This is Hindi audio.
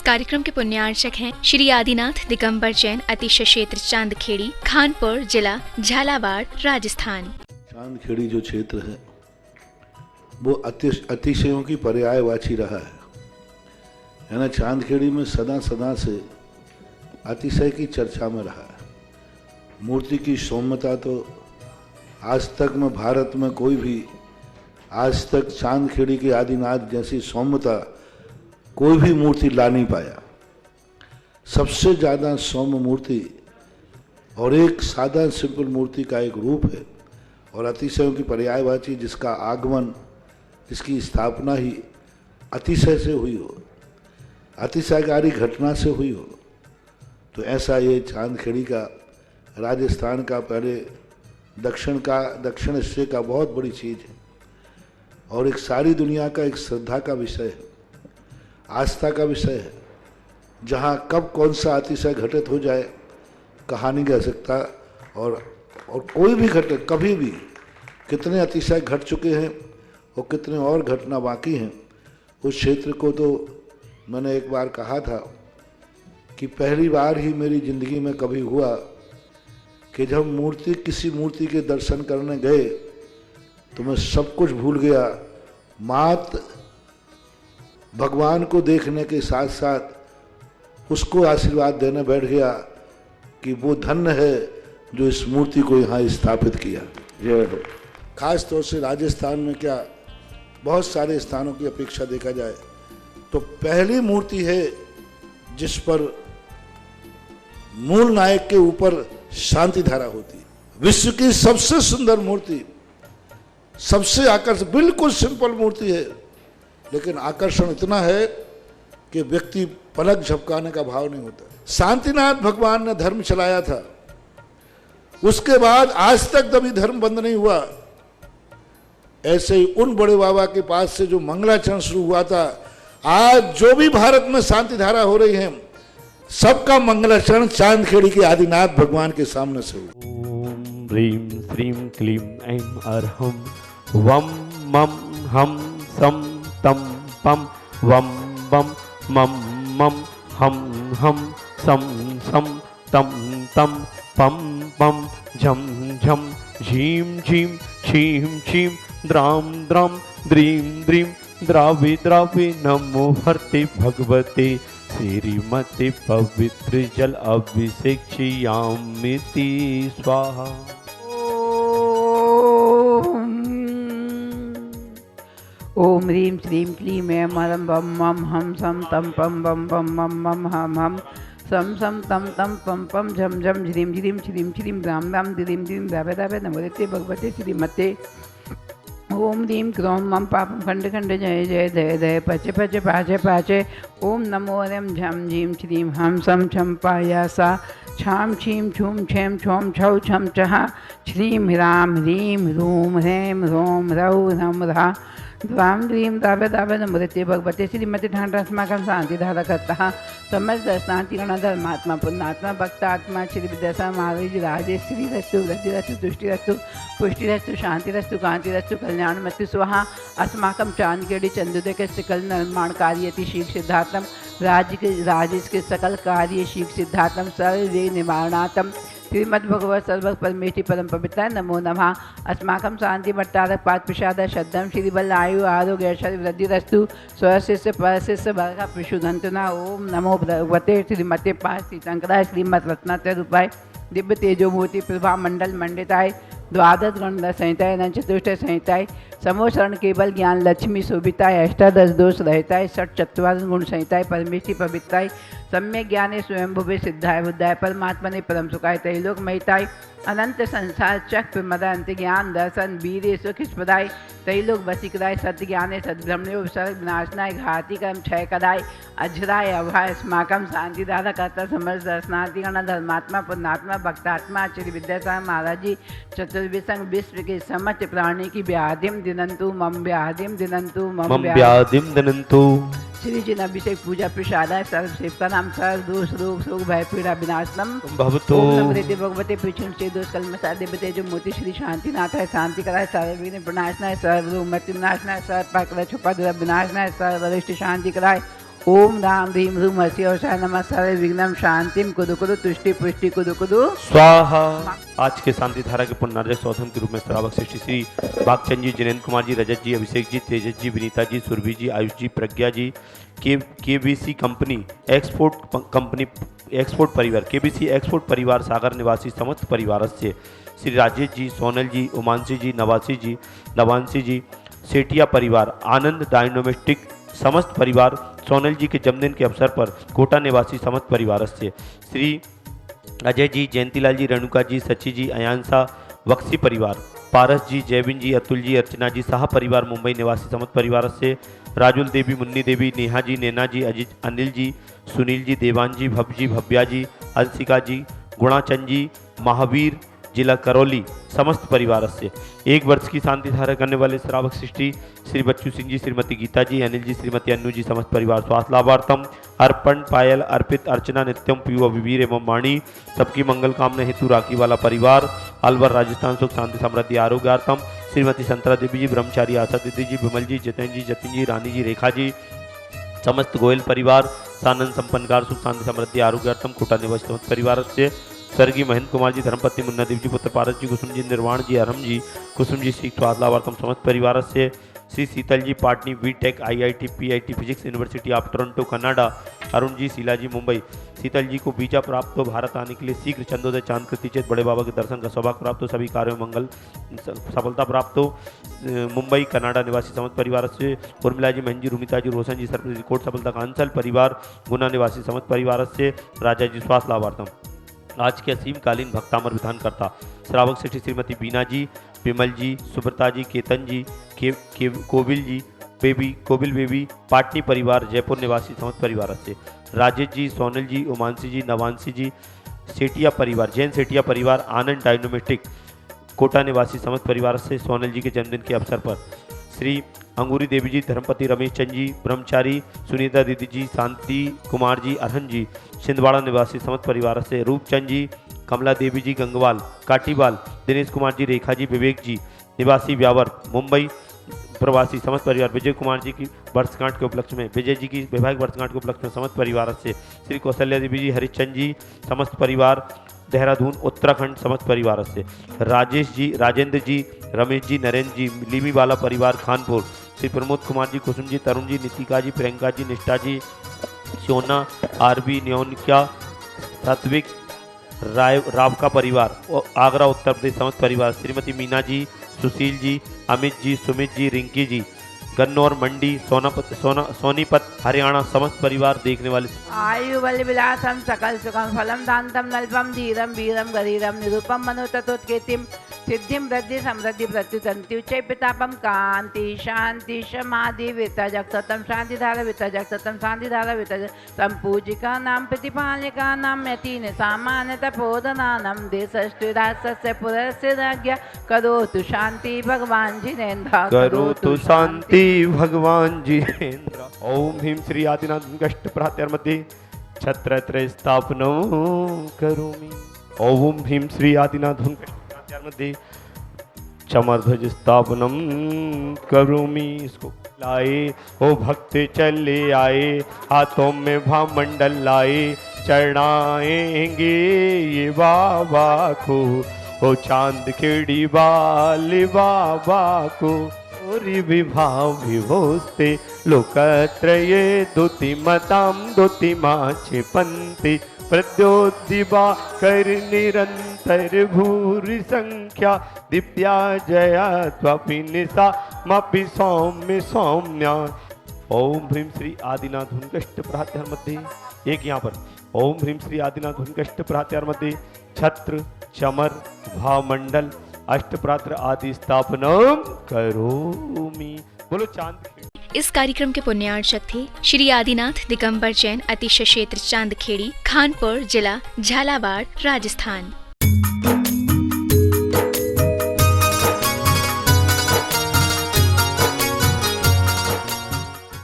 कार्यक्रम के पुण्यार्चक हैं श्री आदिनाथ दिगंबर जैन अतिशय क्षेत्र चांदखेड़ी, खानपुर जिला, झालावाड़, राजस्थान। चांदखेड़ी जो क्षेत्र है वो अतिशयों की पर्यायवाची रहा है ना। चांदखेड़ी में सदा सदा से अतिशय की चर्चा में रहा है। मूर्ति की सौम्यता तो आज तक में भारत में कोई भी आज तक चांदखेड़ी के आदिनाथ जैसी सौम्यता कोई भी मूर्ति ला नहीं पाया। सबसे ज़्यादा सौम्य मूर्ति और एक सादा सिंपल मूर्ति का एक रूप है और अतिशयों की पर्यायवाची जिसका आगमन, जिसकी स्थापना ही अतिशय से हुई हो, अतिशयकारी घटना से हुई हो, तो ऐसा ये चांदखेड़ी का राजस्थान का पहले दक्षिण हिस्से का बहुत बड़ी चीज़ है और एक सारी दुनिया का एक श्रद्धा का विषय है, आस्था का विषय है। जहाँ कब कौन सा अतिशय घटित हो जाए कहा नहीं जा सकता और कोई भी घटे कभी भी कितने अतिशय घट चुके हैं और कितने और घटना बाकी हैं। उस क्षेत्र को तो मैंने एक बार कहा था कि पहली बार ही मेरी ज़िंदगी में कभी हुआ कि जब किसी मूर्ति के दर्शन करने गए तो मैं सब कुछ भूल गया। मात भगवान को देखने के साथ साथ उसको आशीर्वाद देने बैठ गया कि वो धन्य है जो इस मूर्ति को यहाँ स्थापित किया। खास तौर से राजस्थान में क्या बहुत सारे स्थानों की अपेक्षा देखा जाए तो पहली मूर्ति है जिस पर मूल नायक के ऊपर शांति धारा होती है। विश्व की सबसे सुंदर मूर्ति, सबसे आकर्षक, बिल्कुल सिंपल मूर्ति है लेकिन आकर्षण इतना है कि व्यक्ति पलक झपकाने का भाव नहीं होता। शांतिनाथ भगवान ने धर्म चलाया था, उसके बाद आज तक कभी धर्म बंद नहीं हुआ। ऐसे ही उन बड़े बाबा के पास से जो मंगलाचरण शुरू हुआ था, आज जो भी भारत में शांति धारा हो रही है सबका मंगलाचरण चांदखेड़ी के आदिनाथ भगवान के सामने से हुआ। ओम ह्रीं श्रीं क्लीं ऐं अर्हं वम मम हम सम तम पम वम बम मम मम हम सम सम तम तम पम पम झम झम झीं झीं छीं छीं द्राम द्राम द्रीं द्रीं द्रावि द्रावि नमो हर्ते भगवते श्रीमते पवित्र जल अभिषेक्ष्यामिति स्वाहा। ओम ह्रीं श्रीं क्लीं ऐं मरं बम मम हम सम तम पम बम बम मम मम हम सम सम तम तम पम पम झम झम झ्रीं झ्रीं श्रीं श्रीं राम राम द्रीं द्रीं द्रावे द्रावे नमोते भगवते श्रीमते। ओम ह्रीं क्रों मम पापम खंड खंड जय जय दय दय पचे पचे पाचे पाचे। ओम नमो रम झम झीं श्रीं हम सम छम पायासा छाम छीम छूम छेम छोम छौ छम चहा श्रीं ह्राम ह्रीं ह्रूम ह्रैं ह्रौं ह्रौ ह्रम ह्रा द्वाम द्रीं दावे दावे नमोते भगवते श्रीमते ठाण्डस्माकं शांति धारा करता समस्त दर्शनार्थी गण धर्मात्मा पुण्यात्मा भक्तात्मा श्री विद्यासा महाराज राजेश्वरी रस्तु वृद्धि रस्तु तुष्टि रस्तु पुष्टि रस्तु शांति रस्तु कांति रस्तु कल्याण मस्तु स्वाहा। अस्माकं चांदखेड़ी चंदोदय के सकल निर्माण कार्यति शीघ्र सिद्धार्थम राजेश के सकल कार्य शीघ्र सिद्धार्थम सर्व निवारणार्थम श्रीमद्भगवत सर्व परमेष्टि परम पवित्राय नमो नमः। अस्माकं शांति भट्टारक पाद प्रसाद शब्दम श्रीबल आयु आरोग्य ऐश्वर्य वृद्धि रस्तु स्वशिष्य परशिष्य वर्ग प्रशुधंतना। ओम नमो भगवते श्रीमते पास तीर्थंकराय श्रीमद रत्नात्रय रूपाय दिव्य तेजो मूर्ति प्रभा मंडल मंडिताय द्वादश गण संहिताय न चतुष्ट संहिताय समोशरण केवल ज्ञान लक्ष्मी शोभिताय अष्टादश दोष रहताय षट चत्वार गुण संहिताय परमेष्टि पवित्राय सम्यक ज्ञाने स्वयंभुवे सिद्धाय बुद्धाय परमात्मने परम सुखाय त्रैलोक महिताय अनंत संसार चक्र मदंत ज्ञान दर्शन वीर सुखिस्पदाय त्रैलोक वसीकराय सत्य ज्ञाने सद्ब्रह्मणे उपसर्ग विनाशनाय घाती कर्म क्षय कराय अजराय अभय अस्माकं शांति दादा कर्ता समस्त दर्शनार्थी गण धर्मात्मा पुण्यात्मा भक्तात्मा श्री विद्यासागर महाराज जी चतुर्विसंग विश्व के समस्त प्राणी की व्याधिम दिनंतु मम व्याधिम दिनंतु मम व्याधिम दिनंतु। श्री जिन अभिषेक पूजा प्रसादाय सर्व सेवका नाम सर्व दोष रोग शोक भय पीड़ा विनाशनम भवतो। ओम नमो भगवते पिछुन से दोष कलम साधे बते जो मोती श्री शांतिनाथ है शांति कराय सर्व विघ्न विनाशनाय सर्व रोग मृत्यु विनाशनाय सर्व पाप छुपा दुरा विनाशनाय सर्व अरिष्ट शांति कराय। ओम धाम ह्रीं ह्रूं हसी औषा नमः सर्व विघ्नम शांतिम कुदु कुदु तुष्टि पुष्टि कुदु कुदु स्वाहा। आज के शांति धारा के पुनर्जय शोधन के रूप में श्रावक श्रेष्ठी श्री भागचंद जी, जिनेन्द्र कुमार जी, रजत जी, अभिषेक जी, तेजस जी, विनीता जी, सुरभि जी, आयुष जी, प्रज्ञा जी, केबीसी कंपनी एक्सपोर्ट परिवार, केबीसी एक्सपोर्ट परिवार सागर निवासी समस्त परिवार से श्री राजेश जी, सोनल जी, उमांशी जी, नवांशी जी, सेठिया परिवार, आनंद डायनोमिस्टिक समस्त परिवार, सोनल जी के जन्मदिन के अवसर पर कोटा निवासी समस्त परिवार से श्री अजय जी, जयंतीलाल जी, रेणुका जी, सची जी, अयांसा वक्सी परिवार, पारस जी, जयविन जी, अतुल जी, अर्चना जी, साहा परिवार मुंबई निवासी समस्त परिवार से राजुल देवी, मुन्नी देवी, नेहा जी, नैना जी, अजित, अनिल जी, सुनील जी, देवान जी, भव्या जी, अंशिका जी, गुणाचंद जी, महावीर, जिला करौली समस्त परिवार से 1 वर्ष की शांति धारा करने वाले श्रावक सृष्टि श्री बच्चू सिंह जी, श्रीमती गीता जी, अनिल जी, श्रीमती अन्नू जी, समस्त परिवार स्वास्थ्य लाभार्थम अर्पण, पायल, अर्पित, अर्चना, नित्यम, पीयू, अभिवीर एवं वाणी सबकी मंगल कामना हेतु राखी वाला परिवार, अलवर राजस्थान सुख शांति समृद्धि आरोग्यार्थम श्रीमती संतरा देवी जी, ब्रह्मचारी आशा दीदी जी, विमल जी, जतिन जी, जतिन जी, रानी जी, रेखा जी, समस्त गोयल परिवार, सानंद संपन्नकार सुख शांति समृद्धि आरोग्यार्थम कोटा निवासी समस्त परिवार से स्वर्गीय महेंद्र कुमार जी, धर्मपत्नी मुन्ना देव जी, पुत्र पारस जी, कुसुम जी, निर्वाण जी, अरम जी, कुसुम जी, सीख स्वास्थ्यलाभार्थम समस्त परिवार से Shri Sheetal ji, Patni, B Tech, IIT, PIT, physics university of Toronto, Canada, Arun ji, Sheela ji, Mumbai, Sheetal ji को वीजा प्राप्त हो भारत आने के लिए शीघ्र चंदोदय चांद कृति चेत बड़े बाबा के दर्शन का सौभाग्य प्राप्त हो, सभी कार्यों में मंगल सफलता प्राप्त हो, मुंबई, कनाडा निवासी समस्त परिवार से उर्मिला जी, महन जी, रुमिता जी, रोशन जी, सर्व रिकॉर्ड सफलता कांसल परिवार, गुना निवासी समस्त परिवार से राजा जी स्वास्थ्य लाभार्थम। आज के असीमकालीन भक्तामर विधान करता श्रावक श्रेष्ठी श्रीमती बीना जी, विमल जी, सुब्रता जी, केतन जी, कोबिल बेबी, पाटनी परिवार, जयपुर निवासी समस्त परिवार से राजेश जी, सोनल जी, उमांशी जी, नवांशी जी, सेठिया परिवार, जैन सेठिया परिवार, आनंद डायनोमिस्टिक कोटा निवासी समस्त परिवार से सोनल जी के जन्मदिन के अवसर पर श्री अंगूरी देवी जी, धर्मपति रमेश चंद जी, ब्रह्मचारी, सुनीता दीदी जी, शांति कुमार जी, अरहन जी, छिंदवाड़ा निवासी समस्त परिवार से रूपचंद जी, कमला देवी जी, गंगवाल, काटीवाल, दिनेश कुमार जी, रेखा जी, विवेक जी, निवासी व्यावर, मुंबई प्रवासी समस्त परिवार, विजय कुमार जी की वर्षगांठ के उपलक्ष्य में, विजय जी की वैवाहिक वर्षगांठ के उपलक्ष्य में समस्त परिवार से श्री कौशल्या देवी जी, हरिश्चंद जी, समस्त परिवार, देहरादून उत्तराखंड समस्त परिवार से राजेश जी, राजेंद्र जी, रमेश जी, नरेंद्र जी, लिमी वाला परिवार, खानपुर, श्री प्रमोद कुमार जी, कुसुम जी, तरुण जी, नितिका जी, प्रियंका जी, निष्ठा जी, सोना, आरबी, न्योनिका, सात्विक, राव का परिवार, आगरा उत्तर प्रदेश समस्त परिवार, श्रीमती मीना जी, सुशील जी, अमित जी, सुमित जी, रिंकी जी, गन्नौर मंडी, सोनीपत हरियाणा समस्त परिवार देखने वाले आयु बल विलासम सकल सुखम फलम दानतम नल्पम धीरम वीरम गरीरम निरूपम मनोतत्कीर्तिम सिद्धिम वृद्धि समृद्धि प्रत्युतंति उच्च पितापम कांति शांति समाधि वितजक सतम शांति धारा वितजक सतम शांति धारा वितजक संपूजिका नाम प्रतिपालिका नाम यतीन सामान्य तपोधनानम देशस्थिरास्य पुरस्य राज्ञ करोतु शांति भगवान जिनेन्द्र करोतु शांति भगवान जिनेन्द्र। ओम ह्रीं श्री आदिनाथ कष्ट प्रात्यार मध्ये छत्रत्रय स्थापनो करोमि। ओम ह्रीं श्री आदिनाथ कष्ट मध्ये चमरध्वज स्थापनम करोमि। इसको लाए ओ भक्त चले आए, हाथों में भामंडल लाए, चढ़ाएंगे ये बाबा को, ओ चांद खेड़ी वाले बाबा को। विभाव विभोस्ते लोकत्रये दुतिमतां दुतिमाचे पंते, प्रद्योद्दिवा कर निरंतर भूरि संख्या, दिव्या जया त्वपि निशा मपि सौम्य सौम्या। ओम ह्रीं श्री आदिनाथ हुनकष्ट प्रत्यार मध्ये एक यहाँ पर ओम ह्रीं श्री आदिनाथ हुनकष्ट प्रत्यार मध्ये छत्र चमर भामंडल अष्टप्रात्र आदि स्थापनम करोमि। बोलो चांद। इस कार्यक्रम के पुण्यार्चक थे श्री आदिनाथ दिगंबर जैन, अतिशय क्षेत्र चांदखेड़ी, खानपुर जिला, झालावाड़, राजस्थान।